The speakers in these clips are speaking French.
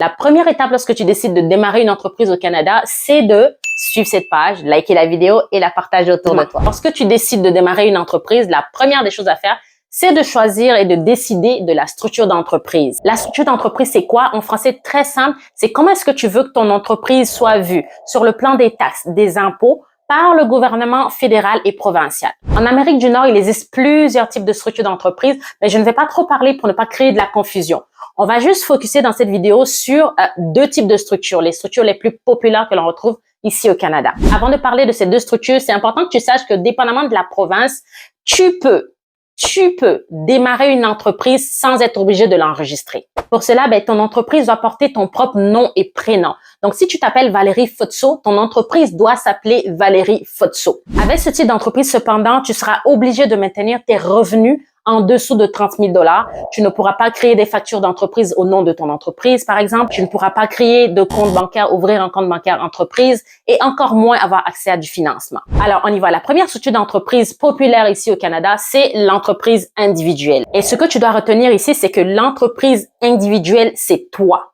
La première étape lorsque tu décides de démarrer une entreprise au Canada, c'est de suivre cette page, liker la vidéo et la partager autour de toi. Lorsque tu décides de démarrer une entreprise, la première des choses à faire, c'est de choisir et de décider de la structure d'entreprise. La structure d'entreprise, c'est quoi? En français, très simple, c'est comment est-ce que tu veux que ton entreprise soit vue sur le plan des taxes, des impôts, par le gouvernement fédéral et provincial. En Amérique du Nord, il existe plusieurs types de structures d'entreprise, mais je ne vais pas trop parler pour ne pas créer de la confusion. On va juste focuser dans cette vidéo sur deux types de structures, les structures les plus populaires que l'on retrouve ici au Canada. Avant de parler de ces deux structures, c'est important que tu saches que dépendamment de la province, tu peux démarrer une entreprise sans être obligé de l'enregistrer. Pour cela, ton entreprise doit porter ton propre nom et prénom. Donc, si tu t'appelles Valérie Futso, ton entreprise doit s'appeler Valérie Futso. Avec ce type d'entreprise, cependant, tu seras obligé de maintenir tes revenus en dessous de 30 000 $. Tu ne pourras pas créer des factures d'entreprise au nom de ton entreprise, par exemple. Tu ne pourras pas créer de compte bancaire, ouvrir un compte bancaire entreprise et encore moins avoir accès à du financement. Alors, on y va. La première structure d'entreprise populaire ici au Canada, c'est l'entreprise individuelle. Et ce que tu dois retenir ici, c'est que l'entreprise individuelle, c'est toi.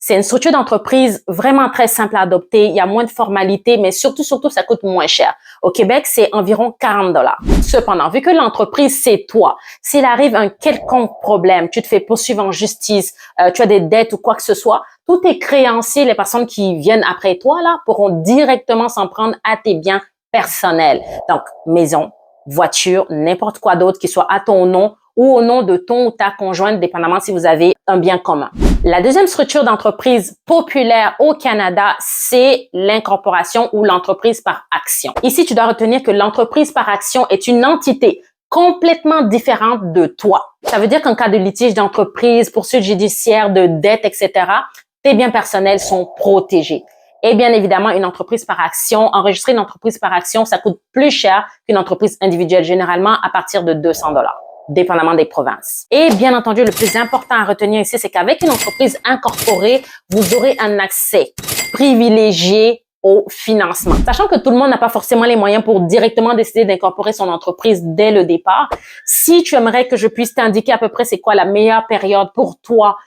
C'est une structure d'entreprise vraiment très simple à adopter. Il y a moins de formalités, mais surtout, ça coûte moins cher. Au Québec, c'est environ 40 $. Cependant, vu que l'entreprise, c'est toi, s'il arrive un quelconque problème, tu te fais poursuivre en justice, tu as des dettes ou quoi que ce soit, tous tes créanciers, les personnes qui viennent après toi, là, pourront directement s'en prendre à tes biens personnels. Donc, maison, voiture, n'importe quoi d'autre qui soit à ton nom ou au nom de ton ou ta conjointe, dépendamment si vous avez un bien commun. La deuxième structure d'entreprise populaire au Canada, c'est l'incorporation ou l'entreprise par action. Ici, tu dois retenir que l'entreprise par action est une entité complètement différente de toi. Ça veut dire qu'en cas de litige d'entreprise, poursuite judiciaire, de dette, etc., tes biens personnels sont protégés. Et bien évidemment, une entreprise par action, enregistrer une entreprise par action, ça coûte plus cher qu'une entreprise individuelle, généralement à partir de 200 $. Dépendamment des provinces. Et bien entendu, le plus important à retenir ici, c'est qu'avec une entreprise incorporée, vous aurez un accès privilégié au financement. Sachant que tout le monde n'a pas forcément les moyens pour directement décider d'incorporer son entreprise dès le départ, si tu aimerais que je puisse t'indiquer à peu près c'est quoi la meilleure période pour toi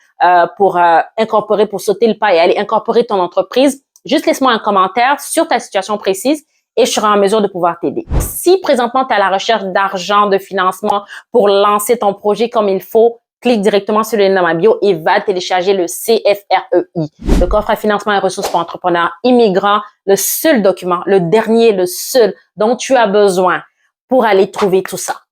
pour incorporer, pour sauter le pas et aller incorporer ton entreprise, juste laisse-moi un commentaire sur ta situation précise et je serai en mesure de pouvoir t'aider. Si présentement tu es à la recherche d'argent, de financement pour lancer ton projet comme il faut, clique directement sur le lien dans ma bio et va télécharger le CFREI, le coffre à financement et ressources pour entrepreneurs immigrants, le seul document, le dernier, le seul dont tu as besoin pour aller trouver tout ça.